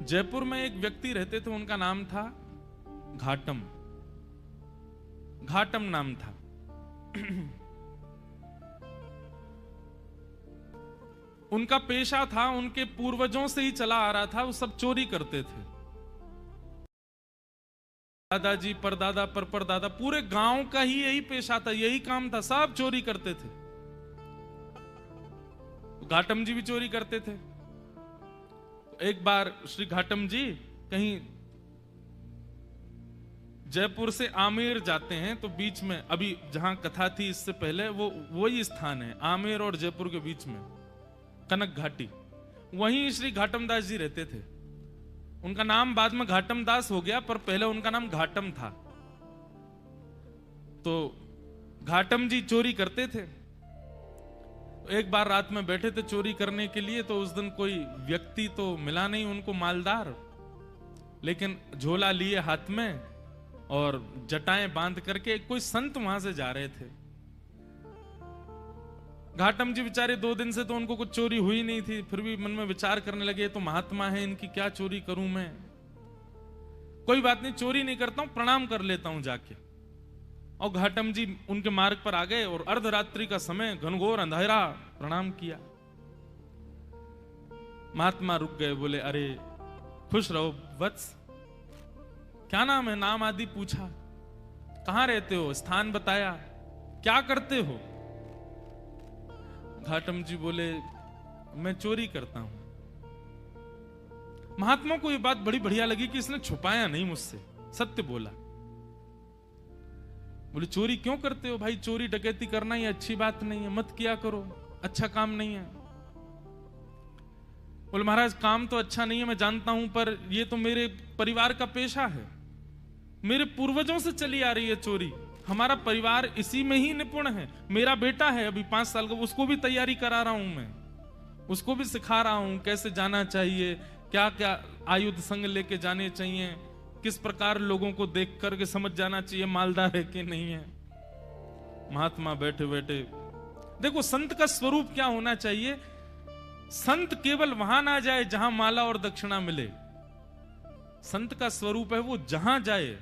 जयपुर में एक व्यक्ति रहते थे, उनका नाम था घाटम। घाटम नाम था। उनका पेशा था, उनके पूर्वजों से ही चला आ रहा था, वो सब चोरी करते थे। दादाजी, परदादा, परदादा, पूरे गांव का ही यही पेशा था, यही काम था, सब चोरी करते थे। घाटम जी भी चोरी करते थे। एक बार श्री घाटम जी कहीं जयपुर से आमेर जाते हैं, तो बीच में, अभी जहां कथा थी इससे पहले, वो वही स्थान है आमेर और जयपुर के बीच में, कनक घाटी। वहीं श्री घाटम दास जी रहते थे। उनका नाम बाद में घाटम दास हो गया, पर पहले उनका नाम घाटम था। तो घाटम जी चोरी करते थे। एक बार रात में बैठे थे चोरी करने के लिए, तो उस दिन कोई व्यक्ति तो मिला नहीं उनको मालदार, लेकिन झोला लिए हाथ में और जटाएं बांध करके कोई संत वहां से जा रहे थे। घाटम जी बेचारे 2 दिन से तो उनको कुछ चोरी हुई नहीं थी, फिर भी मन में विचार करने लगे, तो महात्मा है, इनकी क्या चोरी करूं मैं, कोई बात नहीं, चोरी नहीं करता हूं, प्रणाम कर लेता हूं जाके। और घाटम जी उनके मार्ग पर आ गए और अर्धरात्रि का समय, घनघोर अंधेरा, प्रणाम किया। महात्मा रुक गए, बोले अरे खुश रहो वत्स, क्या नाम है, नाम आदि पूछा, कहां रहते हो, स्थान बताया, क्या करते हो। घाटम जी बोले मैं चोरी करता हूं। महात्मा को यह बात बड़ी बढ़िया लगी कि इसने छुपाया नहीं मुझसे, सत्य बोला। बोले चोरी क्यों करते हो भाई, चोरी डकैती करना ये अच्छी बात नहीं है, मत किया करो, अच्छा काम नहीं है। बोले महाराज काम तो अच्छा नहीं है मैं जानता हूं, पर ये तो मेरे परिवार का पेशा है, मेरे पूर्वजों से चली आ रही है चोरी, हमारा परिवार इसी में ही निपुण है। मेरा बेटा है अभी 5 साल का, उसको भी तैयारी करा रहा हूं मैं, उसको भी सिखा रहा हूं कैसे जाना चाहिए, क्या क्या आयुध संग लेके जाने चाहिए, किस प्रकार लोगों को देख करके समझ जाना चाहिए मालदार है कि नहीं है। महात्मा बैठे बैठे, देखो संत का स्वरूप क्या होना चाहिए, संत केवल वहां ना जाए जहां माला और दक्षिणा मिले। संत का स्वरूप है वो जहां जाए,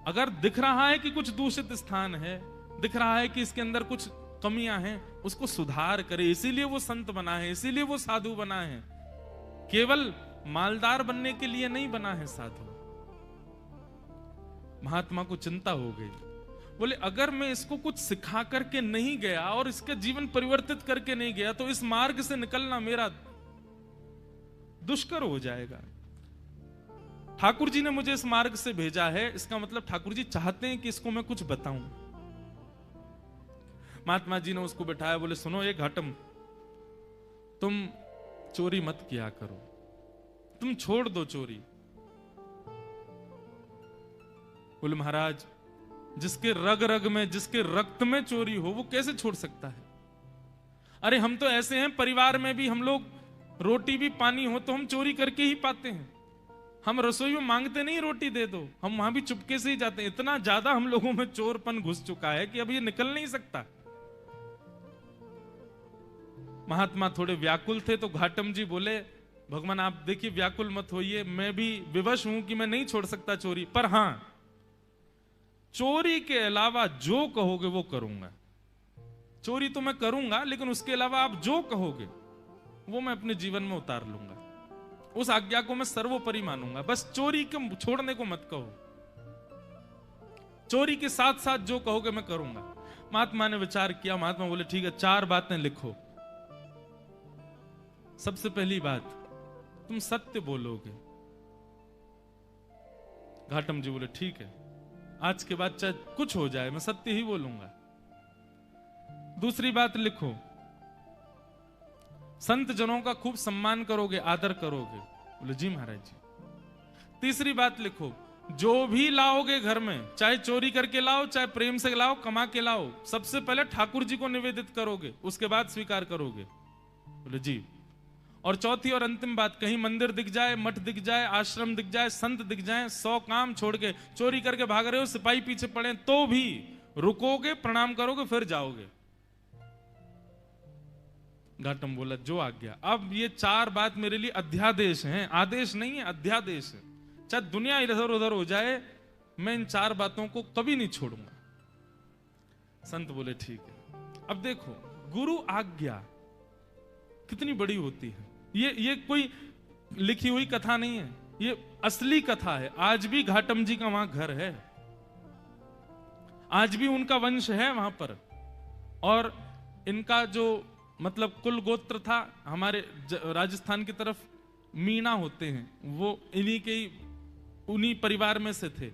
अगर दिख रहा है कि कुछ दूषित स्थान है, दिख रहा है कि इसके अंदर कुछ कमियां हैं, उसको सुधार करे। इसीलिए वो संत बना है, इसीलिए वो साधु बना है, केवल मालदार बनने के लिए नहीं बना है साधु। महात्मा को चिंता हो गई, बोले अगर मैं इसको कुछ सिखा करके नहीं गया और इसका जीवन परिवर्तित करके नहीं गया, तो इस मार्ग से निकलना मेरा दुष्कर हो जाएगा। ठाकुर जी ने मुझे इस मार्ग से भेजा है, इसका मतलब ठाकुर जी चाहते हैं कि इसको मैं कुछ बताऊं। महात्मा जी ने उसको बैठाया, बोले सुनो ये घाटम, तुम चोरी मत किया करो, तुम छोड़ दो चोरी। बोले महाराज जिसके रग रग में, जिसके रक्त में चोरी हो, वो कैसे छोड़ सकता है। अरे हम तो ऐसे हैं, परिवार में भी हम लोग रोटी भी पानी हो तो हम चोरी करके ही पाते हैं, हम रसोई में मांगते नहीं रोटी दे दो, हम वहां भी चुपके से ही जाते हैं। इतना ज्यादा हम लोगों में चोरपन घुस चुका है कि अब ये निकल नहीं सकता। महात्मा थोड़े व्याकुल थे, तो घाटम जी बोले भगवान आप देखिए व्याकुल मत होइए, मैं भी विवश हूं कि मैं नहीं छोड़ सकता चोरी, पर हां चोरी के अलावा जो कहोगे वो करूंगा। चोरी तो मैं करूंगा, लेकिन उसके अलावा आप जो कहोगे वो मैं अपने जीवन में उतार लूंगा, उस आज्ञा को मैं सर्वोपरि मानूंगा, बस चोरी को छोड़ने को मत कहो, चोरी के साथ साथ जो कहोगे मैं करूंगा। महात्मा ने विचार किया, महात्मा बोले ठीक है 4 बातें लिखो। सबसे पहली बात, तुम सत्य बोलोगे। घाटम जी बोले ठीक है, आज के बाद चाहे कुछ हो जाए मैं सत्य ही बोलूंगा। दूसरी बात लिखो, संत जनों का खूब सम्मान करोगे, आदर करोगे। बोले जी महाराज जी। तीसरी बात लिखो, जो भी लाओगे घर में, चाहे चोरी करके लाओ, चाहे प्रेम से लाओ, कमा के लाओ, सबसे पहले ठाकुर जी को निवेदित करोगे, उसके बाद स्वीकार करोगे। बोले जी। और चौथी और अंतिम बात, कहीं मंदिर दिख जाए, मठ दिख जाए, आश्रम दिख जाए, संत दिख जाए, 100 काम छोड़ के चोरी करके भाग रहे हो, सिपाही पीछे पड़े तो भी रुकोगे, प्रणाम करोगे, फिर जाओगे। घाटम बोला जो आज्ञा। अब ये 4 बात मेरे लिए अध्यादेश हैं, आदेश नहीं है, अध्यादेश है। चाहे दुनिया इधर उधर हो जाए, मैं इन 4 बातों को कभी नहीं छोड़ूंगा। संत बोले ठीक है। अब देखो गुरु आज्ञा कितनी बड़ी होती है। ये कोई लिखी हुई कथा नहीं है, ये असली कथा है। आज भी घाटम जी का वहां घर है, आज भी उनका वंश है वहां पर। और इनका जो मतलब कुल गोत्र था, हमारे राजस्थान की तरफ मीणा होते हैं, वो उन्हीं परिवार में से थे।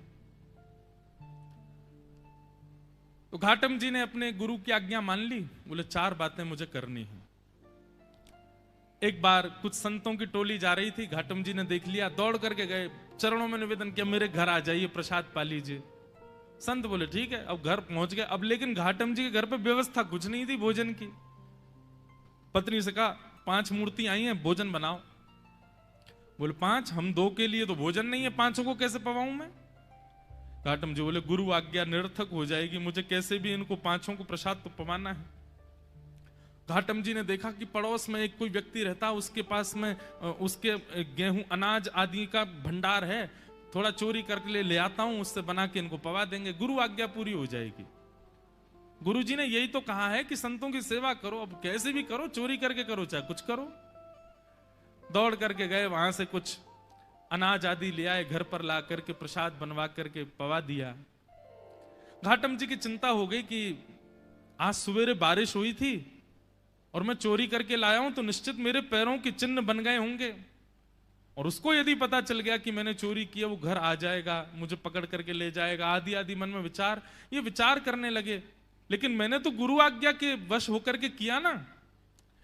तो घाटम जी ने अपने गुरु की आज्ञा मान ली। बोले 4 बातें मुझे करनी है। एक बार कुछ संतों की टोली जा रही थी, घाटम जी ने देख लिया, दौड़ करके गए, चरणों में निवेदन किया मेरे घर आ जाइए, प्रसाद पा लीजिए। संत बोले ठीक है। अब घर पहुंच गए। अब लेकिन घाटम जी के घर पे व्यवस्था कुछ नहीं थी भोजन की। पत्नी से कहा 5 मूर्ति आई हैं, भोजन बनाओ। बोले 5? हम 2 के लिए तो भोजन नहीं है, 5 को कैसे पवाऊं मैं? घाटम जी बोले गुरु आज्ञा निरर्थक हो जाएगी, मुझे कैसे भी इनको 5 को प्रसाद तो पवाना है। घाटम जी ने देखा कि पड़ोस में एक कोई व्यक्ति रहता, उसके पास में उसके गेहूं अनाज आदि का भंडार है, थोड़ा चोरी करके ले आता हूं, उससे बना के इनको पवा देंगे, गुरु आज्ञा पूरी हो जाएगी। गुरुजी ने यही तो कहा है कि संतों की सेवा करो, अब कैसे भी करो, चोरी करके करो चाहे कुछ करो। दौड़ करके गए, वहां से कुछ अनाज आदि ले आए, घर पर ला करके प्रसाद बनवा करके पवा दिया। घाटम जी की चिंता हो गई कि आज सवेरे बारिश हुई थी और मैं चोरी करके लाया हूं तो निश्चित मेरे पैरों के चिन्ह बन गए होंगे, और उसको यदि पता चल गया कि मैंने चोरी किया, वो घर आ जाएगा, मुझे पकड़ करके ले जाएगा, आदि आदि मन में ये विचार करने लगे। लेकिन मैंने तो गुरु आज्ञा के वश होकर के किया ना।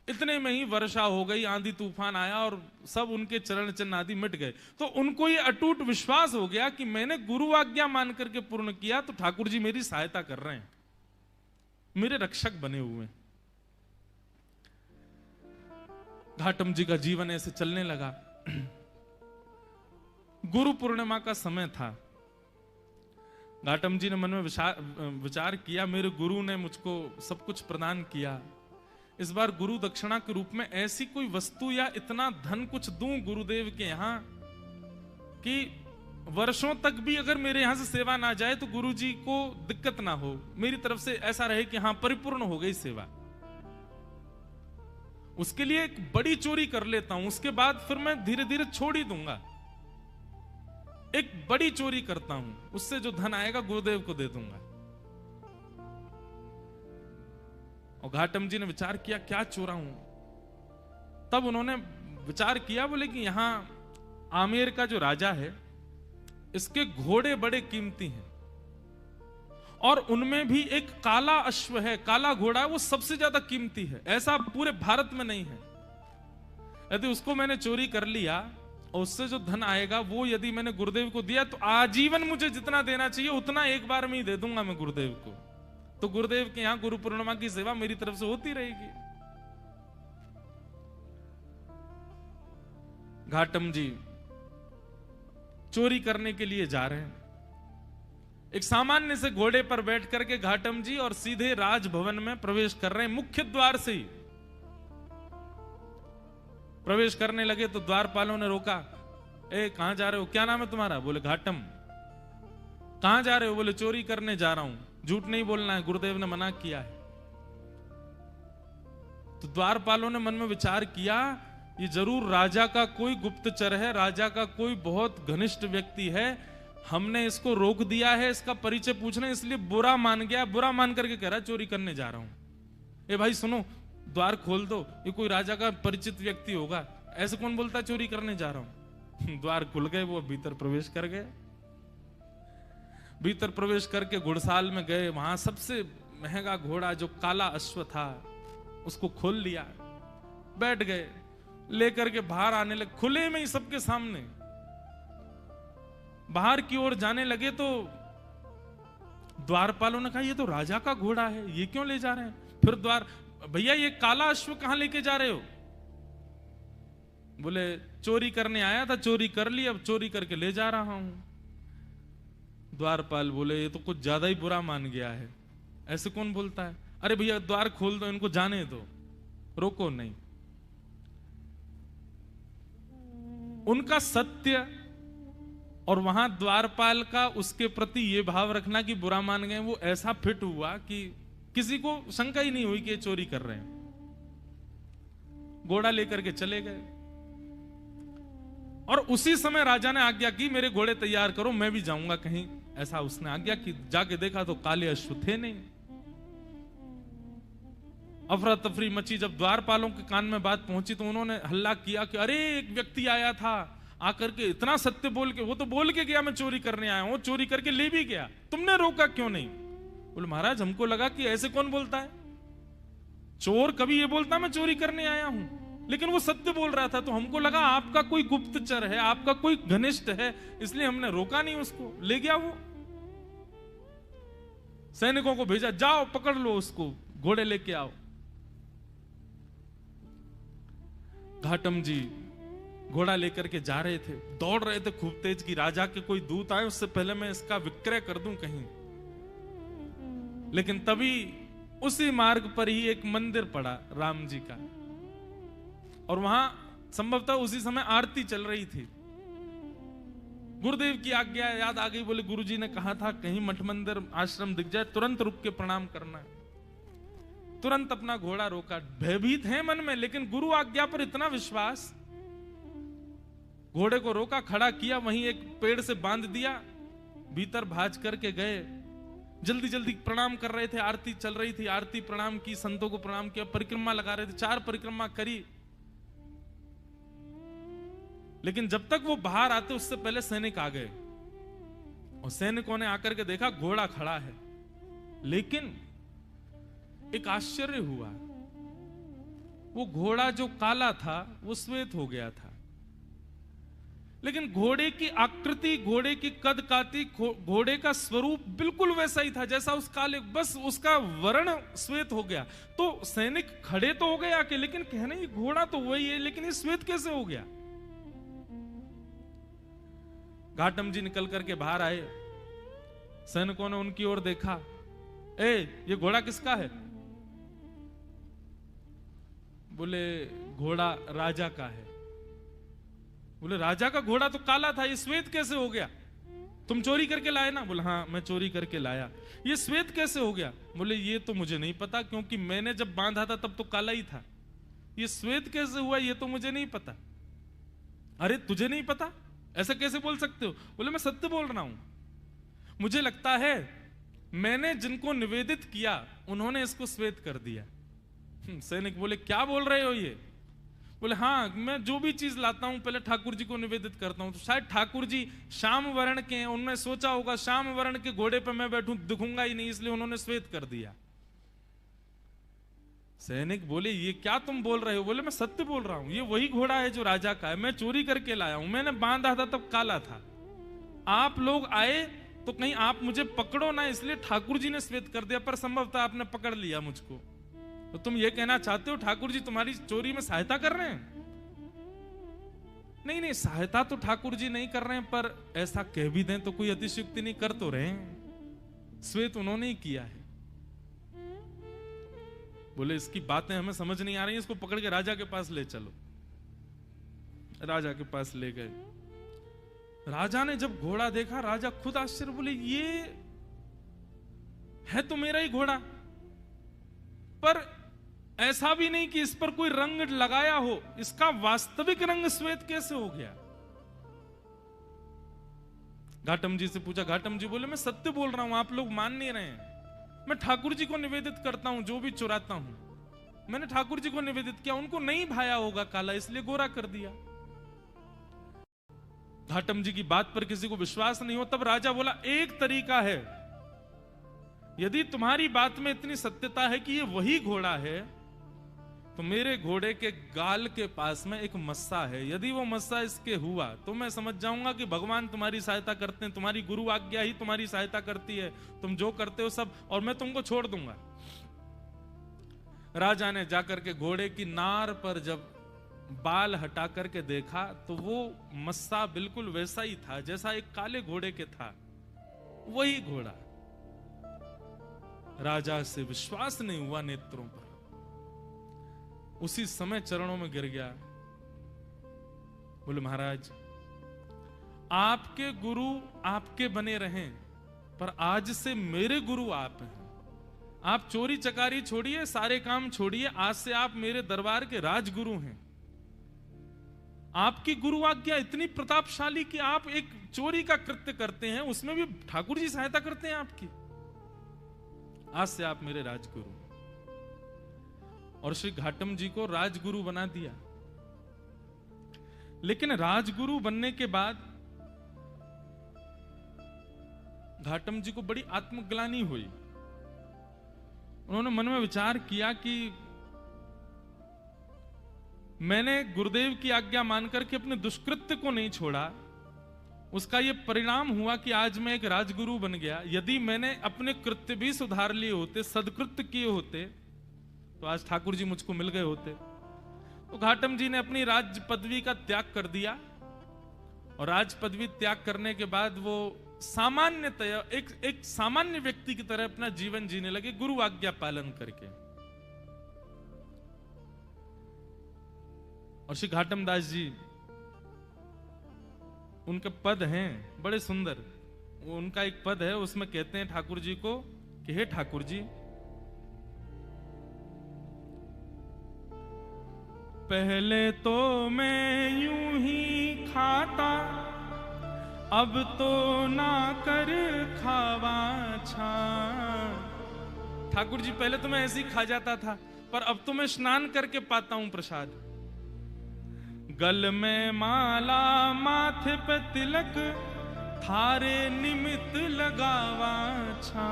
इतने में ही वर्षा हो गई, आंधी तूफान आया और सब उनके चरण चिन्ह आदि मिट गए। तो उनको ये अटूट विश्वास हो गया कि मैंने गुरु आज्ञा मान करके पूर्ण किया, तो ठाकुर जी मेरी सहायता कर रहे हैं, मेरे रक्षक बने हुए। घाटम जी का जीवन ऐसे चलने लगा। गुरु पूर्णिमा का समय था। घाटम जी ने मन में विचार किया, मेरे गुरु ने मुझको सब कुछ प्रदान किया, इस बार गुरु दक्षिणा के रूप में ऐसी कोई वस्तु या इतना धन कुछ दूं गुरुदेव के यहां कि वर्षों तक भी अगर मेरे यहां से सेवा ना जाए तो गुरु जी को दिक्कत ना हो, मेरी तरफ से ऐसा रहे कि हाँ परिपूर्ण हो गई सेवा। उसके लिए एक बड़ी चोरी कर लेता हूं, उसके बाद फिर मैं धीरे धीरे छोड़ ही दूंगा। एक बड़ी चोरी करता हूं, उससे जो धन आएगा गुरुदेव को दे दूंगा। और घाटम जी ने विचार किया क्या चोराऊं। तब उन्होंने विचार किया, बोले कि यहां आमेर का जो राजा है, इसके घोड़े बड़े कीमती हैं और उनमें भी एक काला अश्व है, काला घोड़ा है, वो सबसे ज्यादा कीमती है, ऐसा पूरे भारत में नहीं है। यदि उसको मैंने चोरी कर लिया और उससे जो धन आएगा वो यदि मैंने गुरुदेव को दिया तो आजीवन मुझे जितना देना चाहिए उतना एक बार में ही दे दूंगा मैं गुरुदेव को। तो गुरुदेव के यहां गुरु पूर्णिमा की सेवा मेरी तरफ से होती रहेगी। घाटम जी चोरी करने के लिए जा रहे हैं। एक सामान्य से घोड़े पर बैठ करके घाटम जी और सीधे राजभवन में प्रवेश कर रहे हैं। मुख्य द्वार से ही प्रवेश करने लगे तो द्वारपालों ने रोका, ए कहां जा रहे हो, क्या नाम है तुम्हारा? बोले घाटम। कहां जा रहे हो? बोले चोरी करने जा रहा हूं, झूठ नहीं बोलना है, गुरुदेव ने मना किया है। तो द्वारपालों ने मन में विचार किया, ये जरूर राजा का कोई गुप्तचर है, राजा का कोई बहुत घनिष्ठ व्यक्ति है, हमने इसको रोक दिया है, इसका परिचय पूछने, इसलिए बुरा मान गया, बुरा मान करके कह रहा है चोरी करने जा रहा हूं। ए भाई सुनो, द्वार खोल दो, ये कोई राजा का परिचित व्यक्ति होगा, ऐसे कौन बोलता है चोरी करने जा रहा हूं। द्वार खुल गए, वो भीतर प्रवेश कर गए। भीतर प्रवेश करके घुड़साल में गए, वहां सबसे महंगा घोड़ा जो काला अश्व था उसको खोल लिया, बैठ गए, लेकर के बाहर आने लगे, खुले में ही सबके सामने बाहर की ओर जाने लगे। तो द्वारपालों ने कहा ये तो राजा का घोड़ा है, ये क्यों ले जा रहे हैं? फिर भैया ये काला अश्व कहां लेके जा रहे हो? बोले चोरी करने आया था, चोरी कर ली, अब चोरी करके ले जा रहा हूं। द्वारपाल बोले ये तो कुछ ज्यादा ही बुरा मान गया है, ऐसे कौन बोलता है? अरे भैया द्वार खोल दो, इनको जाने दो। रोको नहीं। उनका सत्य और वहां द्वारपाल का उसके प्रति ये भाव रखना कि बुरा मान गए, वो ऐसा फिट हुआ कि किसी को शंका ही नहीं हुई कि ये चोरी कर रहे हैं। घोड़ा लेकर के चले गए और उसी समय राजा ने आज्ञा की मेरे घोड़े तैयार करो, मैं भी जाऊंगा कहीं। ऐसा उसने आज्ञा की। जाके देखा तो काले अश्व थे नहीं। अफरा तफरी मची। जब द्वारपालों के कान में बात पहुंची तो उन्होंने हल्ला किया कि अरे एक व्यक्ति आया था, आकर के इतना सत्य बोल के, वो तो बोल के गया मैं चोरी करने आया हूं, चोरी करके ले भी गया, तुमने रोका क्यों नहीं? बोले महाराज हमको लगा कि ऐसे कौन बोलता है, चोर कभी ये बोलता मैं चोरी करने आया हूं, लेकिन वो सत्य बोल रहा था तो हमको लगा आपका कोई गुप्तचर है, आपका कोई घनिष्ठ है, इसलिए हमने रोका नहीं उसको, ले गया वो। सैनिकों को भेजा, जाओ पकड़ लो उसको, घोड़े लेके आओ। घाटम जी घोड़ा लेकर के जा रहे थे, दौड़ रहे थे खूब तेज कि राजा के कोई दूत आए उससे पहले मैं इसका विक्रय कर दूं कहीं। लेकिन तभी उसी मार्ग पर ही एक मंदिर पड़ा राम जी का, और वहां संभवतः उसी समय आरती चल रही थी। गुरुदेव की आज्ञा याद आ गई। बोले गुरुजी ने कहा था कहीं मठ मंदिर आश्रम दिख जाए तुरंत रुक के प्रणाम करना है। तुरंत अपना घोड़ा रोका। भयभीत है मन में, लेकिन गुरु आज्ञा पर इतना विश्वास। घोड़े को रोका, खड़ा किया, वहीं एक पेड़ से बांध दिया, भीतर भाज करके गए। जल्दी जल्दी प्रणाम कर रहे थे, आरती चल रही थी, आरती प्रणाम की, संतों को प्रणाम किया, परिक्रमा लगा रहे थे, 4 परिक्रमा करी। लेकिन जब तक वो बाहर आते उससे पहले सैनिक आ गए, और सैनिकों ने आकर के देखा घोड़ा खड़ा है। लेकिन एक आश्चर्य हुआ, वो घोड़ा जो काला था वो श्वेत हो गया था, लेकिन घोड़े की आकृति, घोड़े की कद काठी, घोड़े का स्वरूप बिल्कुल वैसा ही था जैसा उस काले, बस उसका वर्ण श्वेत हो गया। तो सैनिक खड़े तो हो गए आके, लेकिन कहने ये घोड़ा तो वही है, लेकिन ये श्वेत कैसे हो गया? घाटम जी निकल करके बाहर आए, सैनिकों ने उनकी ओर देखा, ये घोड़ा किसका है? बोले घोड़ा राजा का है। बोले राजा का घोड़ा तो काला था, ये श्वेत कैसे हो गया? तुम चोरी करके लाए ना? बोले हाँ मैं चोरी करके लाया। ये श्वेत कैसे हो गया? बोले ये तो मुझे नहीं पता, क्योंकि मैंने जब बांधा था तब तो काला ही था। ये श्वेत कैसे हुआ ये तो मुझे नहीं पता। अरे तुझे नहीं पता, ऐसा कैसे बोल सकते हो? बोले मैं सत्य बोल रहा हूं, मुझे लगता है मैंने जिनको निवेदित किया उन्होंने इसको श्वेत कर दिया। सैनिक बोले क्या बोल रहे हो ये? बोले हाँ मैं जो भी चीज लाता हूं पहले ठाकुर जी को निवेदित करता हूं, तो शायद ठाकुर जी श्याम वर्ण के हैं, उन्होंने सोचा होगा श्याम वर्ण के घोड़े पे मैं बैठूं दिखूंगा ही नहीं, इसलिए उन्होंने श्वेत कर दिया। सैनिक बोले ये क्या तुम बोल रहे हो? बोले मैं सत्य बोल रहा हूं, ये वही घोड़ा है जो राजा का है, मैं चोरी करके लाया हूं, मैंने बांधा था तब काला था, आप लोग आए तो कहीं आप मुझे पकड़ो ना, इसलिए ठाकुर जी ने श्वेत कर दिया, पर संभवतः आपने पकड़ लिया मुझको। तो तुम ये कहना चाहते हो ठाकुर जी तुम्हारी चोरी में सहायता कर रहे हैं? नहीं नहीं, सहायता तो ठाकुर जी नहीं कर रहे हैं, पर ऐसा कह भी दें तो कोई अतिशयोक्ति नहीं, कर तो रहे हैं, श्वेत उन्होंने ही किया है। बोले इसकी बातें हमें समझ नहीं आ रही, इसको पकड़ के राजा के पास ले चलो। राजा के पास ले गए। राजा ने जब घोड़ा देखा, राजा खुद आश्चर्य, बोले ये है तो मेरा ही घोड़ा, पर ऐसा भी नहीं कि इस पर कोई रंग लगाया हो, इसका वास्तविक रंग श्वेत कैसे हो गया? घाटम जी से पूछा, घाटम जी बोले मैं सत्य बोल रहा हूं, आप लोग मान नहीं रहे हैं, मैं ठाकुर जी को निवेदित करता हूं, जो भी चुराता हूं मैंने ठाकुर जी को निवेदित किया, उनको नहीं भाया होगा काला, इसलिए गोरा कर दिया। घाटम जी की बात पर किसी को विश्वास नहीं हो, तब राजा बोला एक तरीका है, यदि तुम्हारी बात में इतनी सत्यता है कि ये वही घोड़ा है, तो मेरे घोड़े के गाल के पास में एक मस्सा है, यदि वो मस्सा इसके हुआ तो मैं समझ जाऊंगा कि भगवान तुम्हारी सहायता करते हैं, तुम्हारी गुरु आज्ञा ही तुम्हारी सहायता करती है, तुम जो करते हो सब, और मैं तुमको छोड़ दूंगा। राजा ने जाकर के घोड़े की नार पर जब बाल हटा करके देखा तो वो मस्सा बिल्कुल वैसा ही था जैसा एक काले घोड़े के था, वही घोड़ा। राजा से विश्वास नहीं हुआ नेत्रों पर। उसी समय चरणों में गिर गया। बोले महाराज, आपके गुरु आपके बने रहें, पर आज से मेरे गुरु आप हैं। आप चोरी चकारी छोड़िए, सारे काम छोड़िए, आज से आप मेरे दरबार के राजगुरु हैं। आपकी गुरु आज्ञा इतनी प्रतापशाली कि आप एक चोरी का कृत्य करते हैं, उसमें भी ठाकुर जी सहायता करते हैं आपकी। आज से आप मेरे राजगुरु। और श्री घाटम जी को राजगुरु बना दिया। लेकिन राजगुरु बनने के बाद घाटम जी को बड़ी आत्मग्लानि हुई। उन्होंने मन में विचार किया कि मैंने गुरुदेव की आज्ञा मानकर के अपने दुष्कृत्य को नहीं छोड़ा, उसका यह परिणाम हुआ कि आज मैं एक राजगुरु बन गया। यदि मैंने अपने कृत्य भी सुधार लिए होते, सदकृत्य किए होते, तो आज ठाकुर जी मुझको मिल गए होते। तो घाटम जी ने अपनी राज पदवी का त्याग कर दिया, और राज पदवी त्याग करने के बाद वो सामान्यतया एक सामान्य व्यक्ति की तरह अपना जीवन जीने लगे, गुरु आज्ञा पालन करके। और श्री घाटम दास जी, उनके पद हैं बड़े सुंदर। उनका एक पद है, उसमें कहते हैं ठाकुर जी को कि हे ठाकुर जी, पहले तो मैं यूं ही खाता, अब तो ना कर खावा छा। ठाकुर जी, पहले तो मैं ऐसे ही खा जाता था, पर अब तो मैं स्नान करके पाता हूं प्रसाद। गल में माला, माथे पे तिलक, थारे निमित्त लगावा छा।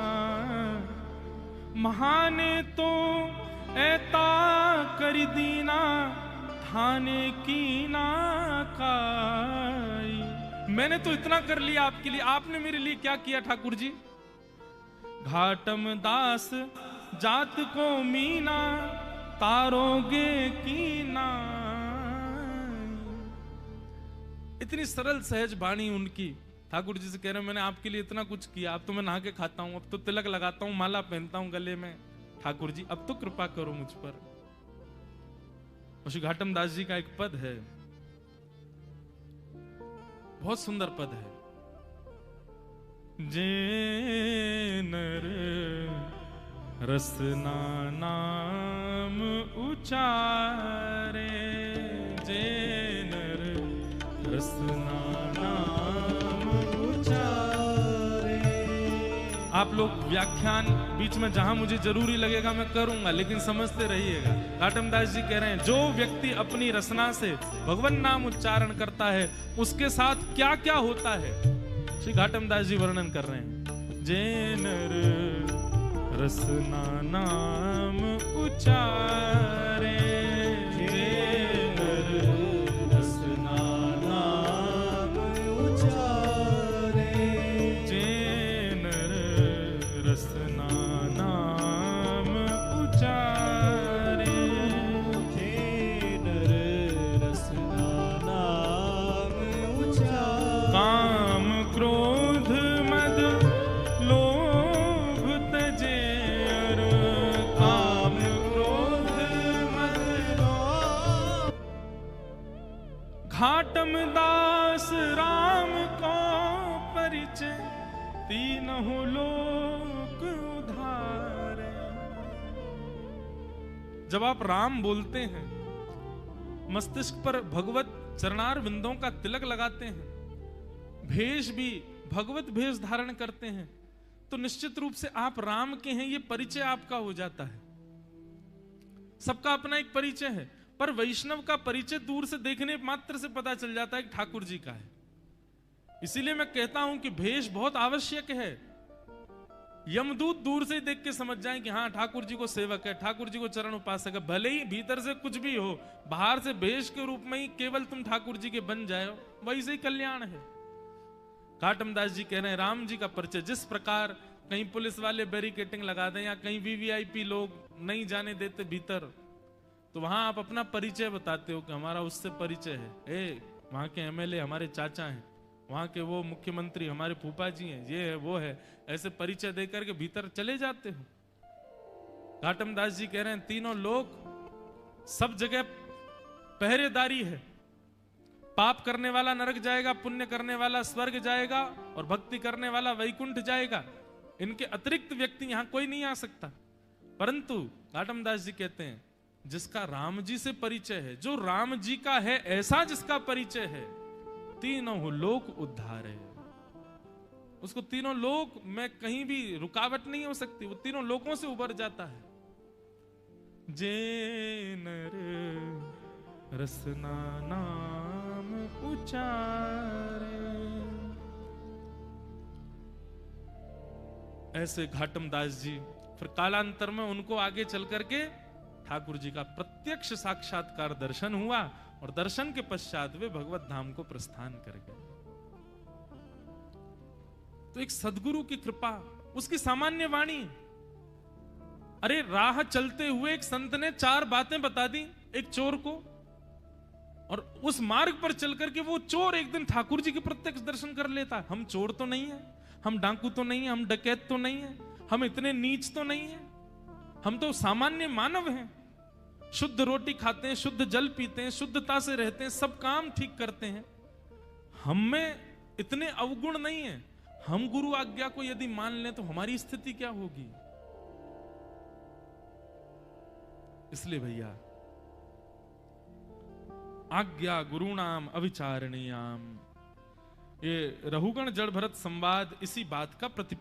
महाने तो ऐता कर दीना, थाने की ना काई। मैंने तो इतना कर लिया आपके लिए, आपने मेरे लिए क्या किया ठाकुर जी? घाटम दास जात को मीना, तारोगे की ना। इतनी सरल सहज वाणी उनकी। ठाकुर जी से कह रहे हैं मैंने आपके लिए इतना कुछ किया, अब तो मैं नहा के खाता हूं, अब तो तिलक लगाता हूं, माला पहनता हूं गले में। ठाकुर जी अब तो कृपा करो मुझ पर। और श्री घाटम दास जी का एक पद है, बहुत सुंदर पद है। जे नर रसना नाम उचारे, जे नर रसना नाम उचारे। आप लोग व्याख्यान बीच में जहां मुझे जरूरी लगेगा मैं करूंगा, लेकिन समझते रहिएगा। घाटम दास जी कह रहे हैं जो व्यक्ति अपनी रसना से भगवान नाम उच्चारण करता है, उसके साथ क्या क्या होता है, श्री घाटम दास जी वर्णन कर रहे हैं। जे नर रसना नाम उचारे, जे नर रसना नाम उचारे, जे नर रसना नाम उचारे, जे नर रसना नाम उचारे। काम क्रोध मद लोभ तजे, काम क्रोध मद लोभ। घाटम दास राम को परिचय, तीनों लोक उधारे। जब आप राम बोलते हैं, मस्तिष्क पर भगवत चरणार विंदों का तिलक लगाते हैं, भेष भी भगवत भेष धारण करते हैं, तो निश्चित रूप से आप राम के हैं, ये परिचय आपका हो जाता है। सबका अपना एक परिचय है, पर वैष्णव का परिचय दूर से देखने मात्र से पता चल जाता है कि ठाकुर जी का है। इसीलिए मैं कहता हूं कि भेष बहुत आवश्यक है। यमदूत दूर से ही देख के समझ जाएं कि हाँ ठाकुर जी को सेवक है, ठाकुर जी को चरण उपासक है। भले ही भीतर से कुछ भी हो, बाहर से भेष के रूप में ही केवल तुम ठाकुर जी के बन जाओ, वही से ही कल्याण है। घाटम दास जी कह रहे हैं राम जी का परिचय, जिस प्रकार कहीं पुलिस वाले बैरिकेटिंग लगा दें या कहीं वीवीआईपी लोग नहीं जाने देते भीतर, तो वहां आप अपना परिचय बताते हो कि हमारा उससे परिचय है, वहां के एमएलए हमारे चाचा हैं, वहां के वो मुख्यमंत्री हमारे फूफा जी हैं, ये है वो है, ऐसे परिचय देकर के भीतर चले जाते हो। घाटम दास जी कह रहे हैं तीनों लोग सब जगह पहरेदारी है। पाप करने वाला नरक जाएगा, पुण्य करने वाला स्वर्ग जाएगा और भक्ति करने वाला वैकुंठ जाएगा। इनके अतिरिक्त व्यक्ति यहां कोई नहीं आ सकता। परंतु घाटम दास जी कहते हैं जिसका राम जी से परिचय है, जो राम जी का है ऐसा जिसका परिचय है, तीनों लोक उद्धार है। उसको तीनों लोक में कहीं भी रुकावट नहीं हो सकती, वो तीनों लोकों से उबर जाता है। जे नर रसना नाम उचारे, ऐसे घाटम दास जी फिर कालांतर में उनको आगे चल करके ठाकुर जी का प्रत्यक्ष साक्षात्कार दर्शन हुआ और दर्शन के पश्चात वे भगवत धाम को प्रस्थान कर गए। तो एक सदगुरु की कृपा, उसकी सामान्य वाणी। अरे राह चलते हुए एक संत ने 4 बातें बता दी एक चोर को, और उस मार्ग पर चल करके वो चोर एक दिन ठाकुर जी के प्रत्यक्ष दर्शन कर लेता। हम चोर तो नहीं है, हम डाकू तो नहीं है, हम डकैत तो नहीं है, हम इतने नीच तो नहीं है, हम तो सामान्य मानव हैं। शुद्ध रोटी खाते हैं, शुद्ध जल पीते हैं, शुद्धता से रहते हैं, सब काम ठीक करते हैं। हम में इतने अवगुण नहीं है। हम गुरु आज्ञा को यदि मान लें तो हमारी स्थिति क्या होगी। इसलिए भैया आज्ञा गुरुणाम अविचारणीयाम, ये रहुगण जड़ भरत संवाद इसी बात का प्रतिपादन